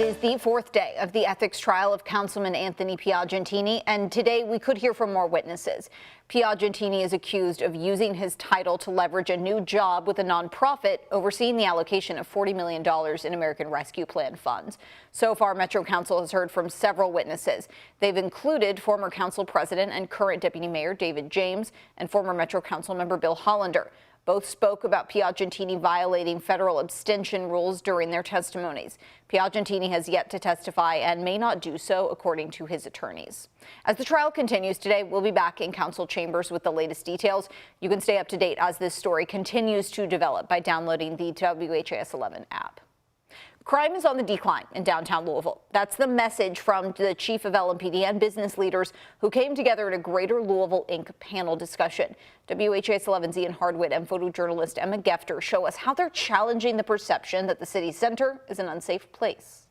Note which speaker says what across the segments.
Speaker 1: It is the fourth day of the ethics trial of Councilman Anthony Piagentini, and today we could hear from more witnesses. Piagentini is accused of using his title to leverage a new job with a nonprofit overseeing the allocation of $40 million in American Rescue Plan funds. So far, Metro Council has heard from several witnesses. They've included former Council President and current Deputy Mayor David James and former Metro Council member Bill Hollander. Both spoke about Piagentini violating federal abstention rules during their testimonies. Piagentini has yet to testify and may not do so, according to his attorneys. As the trial continues today, we'll be back in council chambers with the latest details. You can stay up to date as this story continues to develop by downloading the WHAS11 app. Crime is on the decline in downtown Louisville. That's the message from the chief of LMPD and business leaders who came together at a Greater Louisville Inc. panel discussion. WHAS11's Ian Hardwitt and photojournalist Emma Gefter show us how they're challenging the perception that the city center is an unsafe place.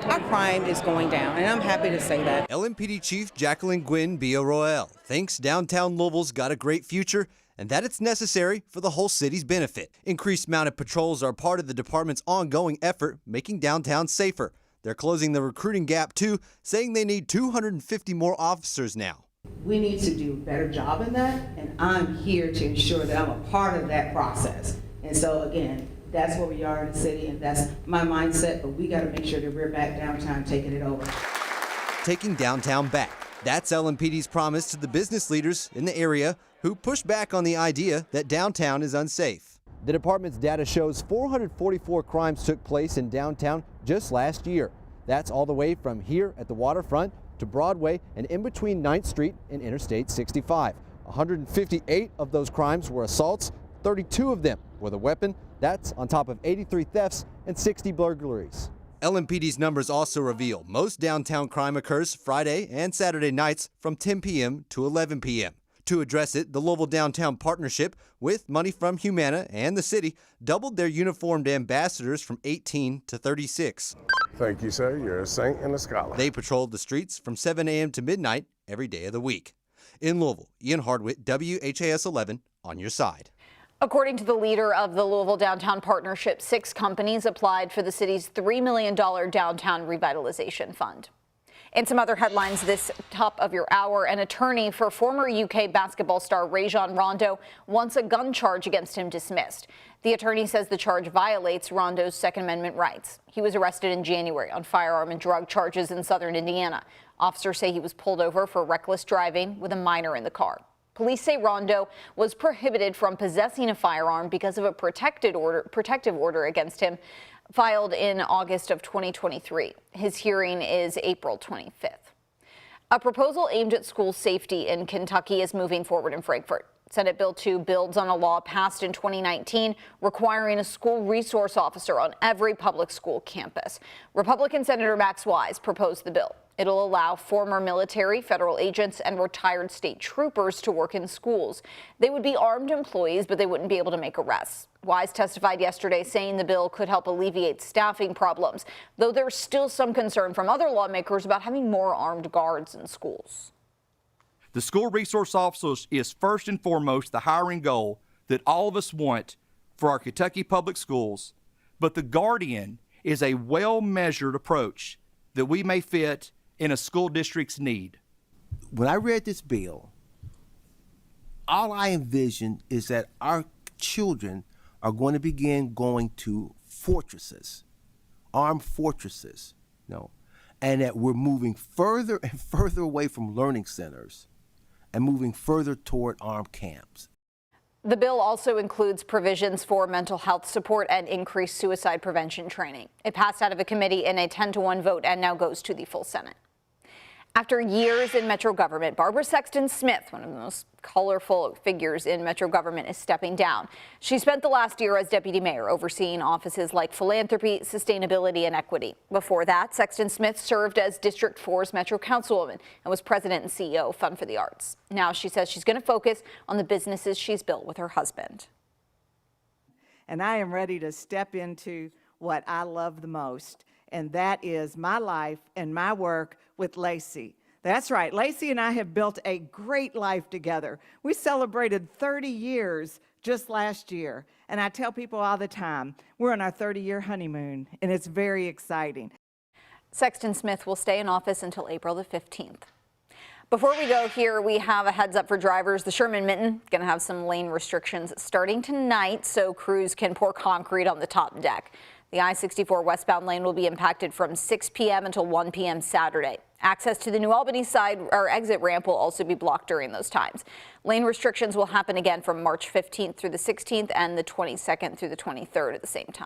Speaker 2: Our crime is going down, and I'm happy to say that.
Speaker 3: LMPD Chief Jacqueline Gwynn Villarroel thinks downtown Louisville's got a great future and that it's necessary for the whole city's benefit. Increased mounted patrols are part of the department's ongoing effort making downtown safer. They're closing the recruiting gap too, saying they need 250 more officers now.
Speaker 2: We need to do a better job in that, and I'm here to ensure that I'm a part of that process. And so again, that's where we are in the city, and that's my mindset, but we got to make sure that we're back downtown taking it over.
Speaker 3: Taking downtown back. That's LMPD's promise to the business leaders in the area who push back on the idea that downtown is unsafe. The department's data shows 444 crimes took place in downtown just last year. That's all the way from here at the waterfront to Broadway and in between 9th Street and Interstate 65. 158 of those crimes were assaults, 32 of them with a weapon. That's on top of 83 thefts and 60 burglaries. LMPD's numbers also reveal most downtown crime occurs Friday and Saturday nights from 10 p.m. to 11 p.m. To address it, the Louisville Downtown Partnership, with money from Humana and the city, doubled their uniformed ambassadors from 18 to 36.
Speaker 4: Thank you, sir. You're a saint and a scholar.
Speaker 3: They patrolled the streets from 7 a.m. to midnight every day of the week. In Louisville, Ian Hardwitt, WHAS 11, on your side.
Speaker 1: According to the leader of the Louisville Downtown Partnership, 6 companies applied for the city's $3 million downtown revitalization fund. And some other headlines this top of your hour. An attorney for former UK basketball star Rajon Rondo wants a gun charge against him dismissed. The attorney says the charge violates Rondo's Second Amendment rights. He was arrested in January on firearm and drug charges in southern Indiana. Officers say he was pulled over for reckless driving with a minor in the car. Police say Rondo was prohibited from possessing a firearm because of a protective order against him filed in August of 2023. His hearing is April 25th. A proposal aimed at school safety in Kentucky is moving forward in Frankfort. Senate Bill 2 builds on a law passed in 2019 requiring a school resource officer on every public school campus. Republican Senator Max Wise proposed the bill. It'll allow former military, federal agents, and retired state troopers to work in schools. They would be armed employees, but they wouldn't be able to make arrests. Wise testified yesterday saying the bill could help alleviate staffing problems, though there's still some concern from other lawmakers about having more armed guards in schools.
Speaker 5: The school resource officer is first and foremost the hiring goal that all of us want for our Kentucky public schools, but the guardian is a well-measured approach that we may fit in a school district's need.
Speaker 6: When I read this bill, all I envisioned is that our children are going to begin going to fortresses, armed fortresses, and that we're moving further and further away from learning centers and moving further toward armed camps.
Speaker 1: The bill also includes provisions for mental health support and increased suicide prevention training. It passed out of a committee in a 10-to-1 vote and now goes to the full Senate. After years in Metro government, Barbara Sexton Smith, one of the most colorful figures in Metro government, is stepping down. She spent the last year as deputy mayor overseeing offices like philanthropy, sustainability, and equity. Before that, Sexton Smith served as District 4's Metro Councilwoman and was president and CEO of Fund for the Arts. Now she says she's going to focus on the businesses she's built with her husband.
Speaker 7: And I am ready to step into what I love the most, and that is my life and my work with Lacey. That's right, Lacey and I have built a great life together. We celebrated 30 years just last year, and I tell people all the time, we're on our 30-year honeymoon, and it's very exciting.
Speaker 1: Sexton Smith will stay in office until April the 15th. Before we go here, we have a heads up for drivers. The Sherman Minton going to have some lane restrictions starting tonight, so crews can pour concrete on the top deck. The I-64 westbound lane will be impacted from 6 p.m. until 1 p.m. Saturday. Access to the New Albany side or exit ramp will also be blocked during those times. Lane restrictions will happen again from March 15th through the 16th and the 22nd through the 23rd at the same time.